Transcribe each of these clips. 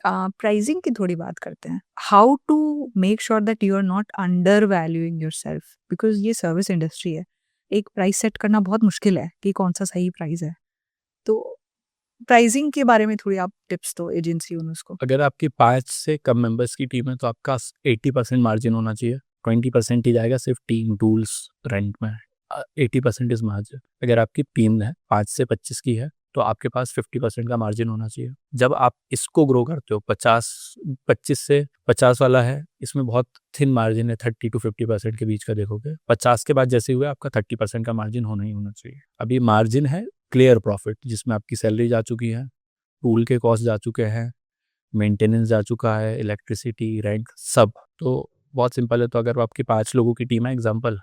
Pricing की थोड़ी बात करते हैं। How to make sure that you are not undervaluing yourself, because ये सर्विस इंडस्ट्री है। एक प्राइस सेट करना बहुत मुश्किल है कि कौन-सा सही प्राइस है। तो प्राइसिंग के बारे में थोड़ी आप टिप्स दो एजेंसी ओनर्स को। अगर आपकी 5 से कम मेंबर्स की टीम है तो आपका 80% मार्जिन होना चाहिए, 20% ही जाएगा सिर्फ टीम टूल्स रेंट में। 80% इज मार्जिन। अगर आपकी टीम है 5 से 25 की है तो आपके पास 50% का मार्जिन होना चाहिए। जब आप इसको ग्रो करते हो, 25 से 50 वाला है, इसमें बहुत थिन मार्जिन है, 30 to 50% के बीच का देखोगे। 50 के बाद जैसे हुए आपका 30% का मार्जिन होना ही होना चाहिए। अभी मार्जिन है क्लियर प्रॉफिट, जिसमें आपकी सैलरी जा चुकी है, टूल के कॉस्ट जा चुके हैं, मेंटेनेंस जा चुका है, इलेक्ट्रिसिटी, रेंट, सब। तो बहुत सिंपल है। तो अगर आपकी 5 लोगों की टीम है एग्जांपल,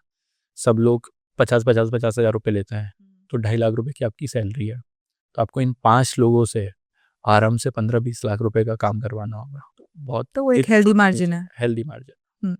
सब लोग 50 हज़ार रुपये लेते हैं, तो 2.5 लाख रुपए की आपकी सैलरी है। तो आपको इन 5 लोगों से आराम से 15-20 लाख रुपए का काम करवाना होगा। बहुत तो वो एक हेल्दी मार्जिन है। Healthy margin. हुँ।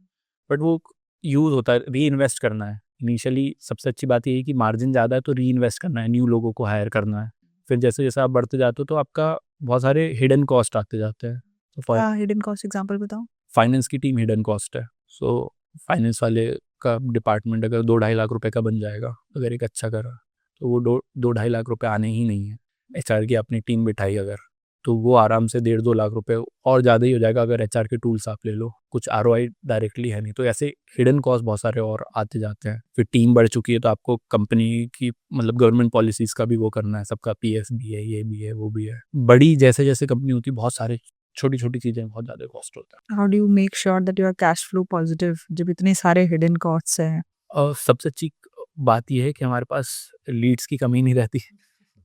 बट वो यूज़ होता है, री इन्वेस्ट करना है। इनिशियली सबसे अच्छी बात ये है कि मार्जिन ज़्यादा है तो री इन्वेस्ट करना है, न्यू लोगों को हायर करना है। फिर जैसे जैसे आप बढ़ते जाते हो तो आपका बहुत सारे हिडन कॉस्ट आते जाते हैं। तो हिडन कॉस्ट एग्जांपल बताओ। फाइनेंस की टीम हिडन कॉस्ट है। सो फाइनेंस वाले का डिपार्टमेंट अगर 2-2.5 लाख रुपए का बन जाएगा, अगर एक अच्छा करा, तो वो 2-2.5 लाख रुपए आने ही नहीं है। एचआर की अपनी टीम बिठाई अगर, तो वो आराम से 1.5-2 लाख रुपए और ज़्यादा ही हो जाएगा अगर एचआर के टूल्स आप ले लो। कुछ आरओआई डायरेक्टली है नहीं, तो ऐसे हिडन कॉस्ट बहुत सारे और आते जाते हैं। फिर टीम बढ़ चुकी है तो आपको कंपनी की मतलब गवर्नमेंट पॉलिसीज़ का भी वो करना है, सबका पीएफ भी है, ये भी है, वो भी है। बड़ी जैसे जैसे कंपनी होती है बहुत सारे छोटी-छोटी चीज़ें बहुत ज़्यादा कॉस्ट होता है। How do you make sure that you are cash flow positive जब इतने सारे हिडन कॉस्ट्स हैं? सबसे अच्छी बात ये है कि हमारे पास लीड्स की कमी नहीं रहती,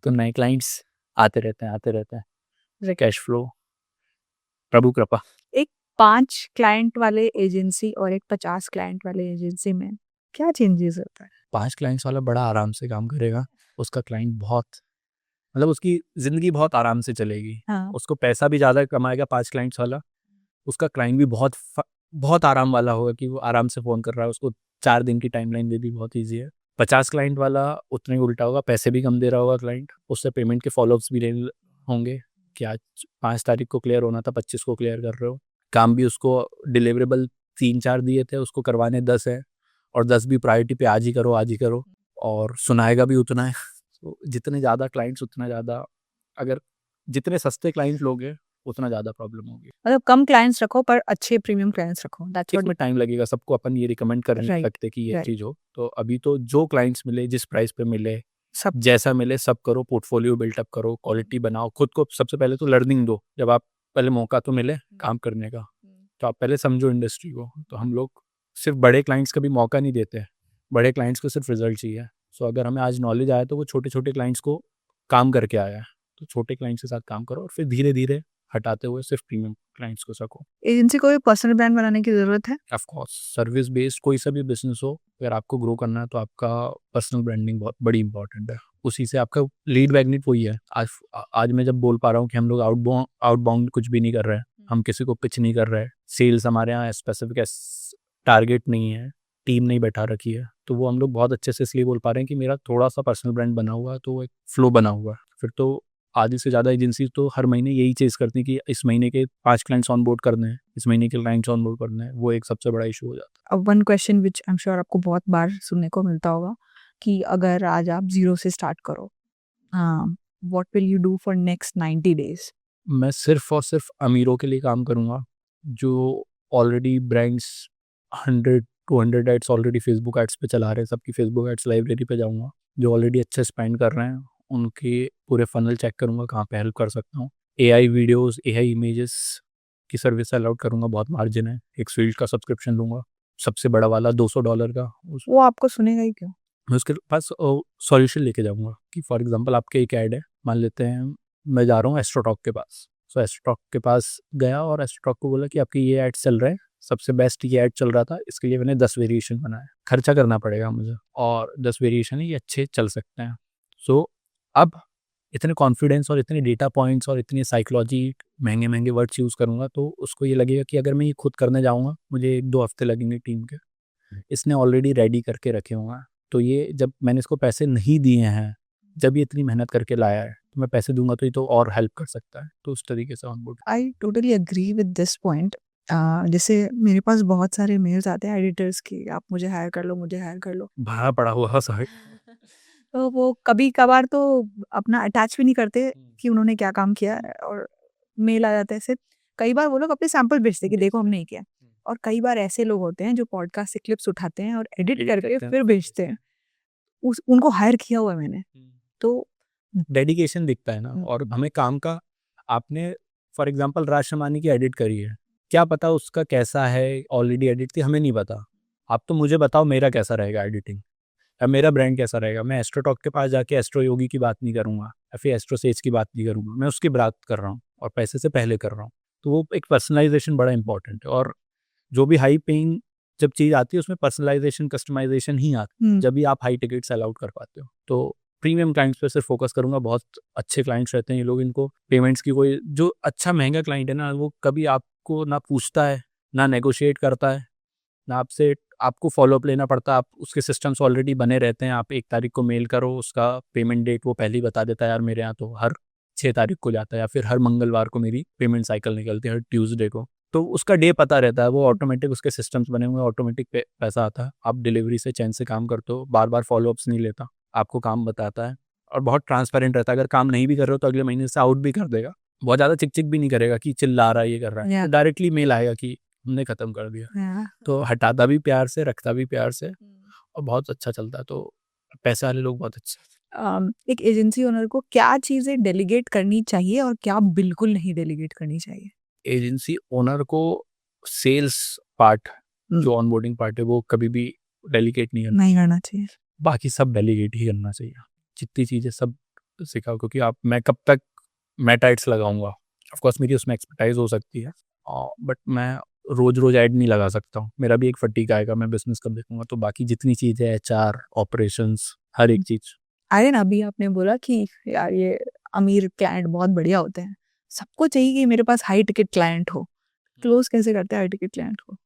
तो नए क्लाइंट्स आते रहते हैं, आते रहते हैं। कैश फ्लो प्रभु कृपा। एक 5 क्लाइंट वाले एजेंसी और एक 50 क्लाइंट वाले एजेंसी में क्या चेंजेस होता है? 5 क्लाइंट्स वाला बड़ा आराम से काम करेगा, उसका क्लाइंट बहुत मतलब उसकी ज़िंदगी बहुत आराम से चलेगी। हाँ। उसको पैसा भी ज़्यादा कमाएगा 5 क्लाइंट्स वाला, उसका क्लाइंट भी बहुत आराम वाला होगा कि वो आराम से फ़ोन कर रहा है, उसको 4 दिन की टाइमलाइन दे दी, बहुत ईज़ी है। 50 क्लाइंट वाला उतना ही उल्टा होगा, पैसे भी कम दे रहा होगा क्लाइंट, उससे पेमेंट के फ़ॉलो-अप्स भी लेने होंगे कि आज 5 तारीख को क्लियर होना था, 25 को क्लियर कर रहे हो। काम भी उसको डिलिवरेबल 3-4 दिए थे, उसको करवाने 10 हैं और 10 भी प्रायोरिटी पे आज ही करो, आज ही करो, और सुनाएगा भी उतना है। तो जितने ज़्यादा क्लाइंट्स उतना ज़्यादा, अगर जितने सस्ते क्लाइंट लोगे उतना ज़्यादा प्रॉब्लम होगी। मतलब कम क्लाइंट्स रखो पर अच्छे प्रीमियम क्लाइंट्स रखो, दैट्स व्हाट। इसमें टाइम लगेगा, सबको अपन ये रिकमेंड कर नहीं राइट, सकते कि ये राइट। चीज़ हो। तो अभी तो जो क्लाइंट्स मिले, जिस प्राइस पे मिले, सब जैसा मिले सब करो, पोर्टफोलियो बिल्टअप करो, क्वालिटी बनाओ, खुद को सबसे पहले तो लर्निंग दो। जब आप पहले मौका तो मिले काम करने का, तो आप पहले समझो इंडस्ट्री को। तो हम लोग सिर्फ बड़े क्लाइंट्स का भी मौका नहीं देते हैं, बड़े क्लाइंट्स को सिर्फ रिजल्ट चाहिए। सो अगर हमें आज नॉलेज आया तो वो छोटे-छोटे क्लाइंट्स को काम करके आया है। तो छोटे क्लाइंट्स के साथ काम करो और फिर धीरे-धीरे हटाते हुए सिर्फ प्रीमियम क्लाइंट्स को सको। एजेंसी को भी पर्सनल ब्रांड बनाने की ज़रूरत है? ऑफ कोर्स सर्विस बेस्ड कोई सा भी बिजनेस हो, अगर आपको ग्रो करना है तो आपका पर्सनल ब्रांडिंग बहुत बड़ी इंपॉर्टेंट है। उसी से आपका लीड मैग्नेट वही है। आज मैं जब बोल पा रहा हूँ कि हम लोग आउटबाउंड कुछ भी नहीं कर रहे हैं, हम किसी को पिच नहीं कर रहे हैं, सेल्स हमारे यहाँ स्पेसिफिक टारगेट नहीं है, टीम नहीं बैठा रखी है, तो वो हम लोग बहुत अच्छे से इसलिए बोल पा रहे हैं कि मेरा थोड़ा सा पर्सनल ब्रांड बना हुआ है, तो एक फ्लो बना हुआ है। फिर तो आधी से ज़्यादा एजेंसी तो हर महीने यही चीज़ करती हैं कि इस महीने के 5 क्लाइंट्स ऑन बोर्ड करने हैं, इस महीने के क्लाइंट्स ऑन बोर्ड करने हैं, वो एक सबसे बड़ा इशू हो जाता अब one question which I am sure आपको बहुत बार सुनने को मिलता होगा कि अगर आज आप ज़ीरो से स्टार्ट करो, what will you do for next 90 days? है। मैं सिर्फ और सिर्फ अमीरों के लिए काम करूँगा, जो already brands 100-200 ads already Facebook ads पे चला रहे हैं, सबकी फेसबुक एड्स लाइब्रेरी पे जाऊँगा, जो ऑलरेडी अच्छे स्पेंड कर रहे हैं, उनके पूरे फनल चेक करूँगा, कहाँ पे हेल्प कर सकता हूँ। एआई वीडियोज़, एआई इमेजेस की सर्विस अलाउड करूँगा, बहुत मार्जिन है। एक फील्ड का सब्सक्रिप्शन लूँगा, सबसे बड़ा वाला $200 का। वो आपको सुनेगा ही क्यों? मैं उसके पास सॉल्यूशन लेके जाऊँगा कि फॉर एग्जांपल आपके एक ऐड है, मान लेते हैं मैं जा रहा हूँ एस्ट्रोटॉक के पास। सो एस्ट्रोटॉक के पास गया और एस्ट्रोटॉक को बोला कि आपके ये ऐड चल रहे हैं, सबसे बेस्ट ये ऐड चल रहा था, इसके लिए मैंने 10 वेरिएशन बनाए। खर्चा करना पड़ेगा मुझे और 10 वेरिएशन ही अच्छे चल सकते हैं। सो अब इतने कॉन्फिडेंस और इतने डेटा पॉइंट्स और इतनी साइकोलॉजी, महँगे-महँगे वर्ड्स यूज़ करूँगा तो उसको ये लगेगा कि अगर मैं ये खुद करने जाऊँगा, मुझे 1-2 हफ्ते लगेंगे टीम के। इसने ऑलरेडी रेडी करके रखे हुए हैं। तो ये जब मैंने इसको पैसे नहीं दिए हैं, जब ये इतनी मेहनत करके लाया है, तो मैं पैसे दूंगा तो ये तो और हेल्प कर सकता है, तो उस तरीके से onboard. I totally agree with this point. जैसे मेरे पास बहुत सारे मेल्स आते हैं एडिटर्स की, आप मुझे हायर कर लो, मुझे हायर कर लो। भाड़ा पड़ा हुआ साइड। तो वो कभी कभार तो अपना अटैच भी नहीं करते कि उन्होंने क्या काम किया है, और मेल आ जाता है ऐसे। कई बार वो लोग अपने सैंपल भेजते हैं कि देखो हमने ये किया, और कई बार ऐसे लोग होते हैं जो पॉडकास्ट से क्लिप्स उठाते हैं और एडिट Edit करके करते हैं, फिर भेजते हैं। उनको हायर किया हुआ है मैंने। तो डेडिकेशन दिखता है ना, और हमें काम का, आपने फॉर एग्जांपल राज शमानी की एडिट करी है, क्या पता उसका कैसा है, ऑलरेडी एडिट थी, हमें नहीं पता। आप तो मुझे बताओ मेरा कैसा रहेगा एडिटिंग, या मेरा ब्रांड कैसा रहेगा। मैं एस्ट्रो टॉक के पास जाके एस्ट्रो योगी की बात नहीं करूंगा, या फिर एस्ट्रो सेज की बात नहीं करूंगा, मैं उसकी बात कर रहा हूँ और पैसे से पहले कर रहा हूँ। तो वो एक पर्सनलाइजेशन बड़ा इंपॉर्टेंट है, और जो भी हाई पेइंग जब चीज़ आती है उसमें पर्सनलाइजेशन कस्टमाइजेशन ही आती है, जब भी आप हाई टिकट्स अलाउड कर पाते हो। तो प्रीमियम क्लाइंट्स पे सिर्फ फोकस करूंगा, बहुत अच्छे क्लाइंट्स रहते हैं ये लोग, इनको पेमेंट्स की कोई, जो अच्छा महंगा क्लाइंट है ना, वो कभी आपको ना पूछता है, ना नेगोशिएट करता है, ना आपसे, आपको फॉलोअप लेना पड़ता है। आप उसके सिस्टम्स ऑलरेडी बने रहते हैं, आप 1 तारीख को मेल करो, उसका पेमेंट डेट वो पहले ही बता देता है, यार मेरे यहाँ तो हर 6 तारीख को जाता है, या फिर हर मंगलवार को मेरी पेमेंट साइकिल निकलती है, हर ट्यूसडे को। तो उसका डे पता रहता है, वो ऑटोमेटिक उसके सिस्टम्स बने हुए हैं, ऑटोमेटिक पैसा आता है। आप डिलीवरी से चैन से काम करते हो, बार बार फॉलोअप्स नहीं लेता, आपको काम बताता है, और बहुत ट्रांसपेरेंट रहता है। अगर काम नहीं भी कर रहे हो तो अगले महीने से आउट भी कर देगा, बहुत ज़्यादा चिक चिक भी नहीं करेगा कि चिल्ला रहा है, ये कर रहा है। Yeah. डायरेक्टली मेल आएगा कि हमने ख़त्म कर दिया। Yeah. तो हटाता भी प्यार से, रखता भी प्यार से, और बहुत अच्छा चलता है। तो पैसे वाले लोग बहुत अच्छे हैं। एक एजेंसी ओनर को क्या चीज़ें डेलीगेट करनी चाहिए और क्या बिल्कुल नहीं डेलीगेट करनी चाहिए? एजेंसी ओनर को सेल्स पार्ट, जो ऑनबोर्डिंग पार्ट है, वो कभी भी डेलीगेट नहीं करना, नहीं करना चाहिए। बाकी सब डेलीगेट ही करना चाहिए। जितनी चीज़ें सब सिखाओ, क्योंकि आप, मैं कब तक मैं टाइट्स लगाऊंगा, ऑफकोर्स मेरी उसमें एक्सपर्टाइज हो सकती है, बट मैं रोज रोज ऐड नहीं लगा सकता हूँ, मेरा भी एक फटीक आएगा, मैं बिजनेस कब देखूंगा। तो बाकी जितनी चीज़ें, एचआर, ऑपरेशंस, हर एक चीज़। अरे ना, अभी आपने बोला कि यार ये अमीर क्लाइंट बहुत बढ़िया होते हैं, सबको चाहिए कि मेरे पास हाई टिकट क्लाइंट हो। क्लोज कैसे करते हैं हाई टिकट क्लाइंट को?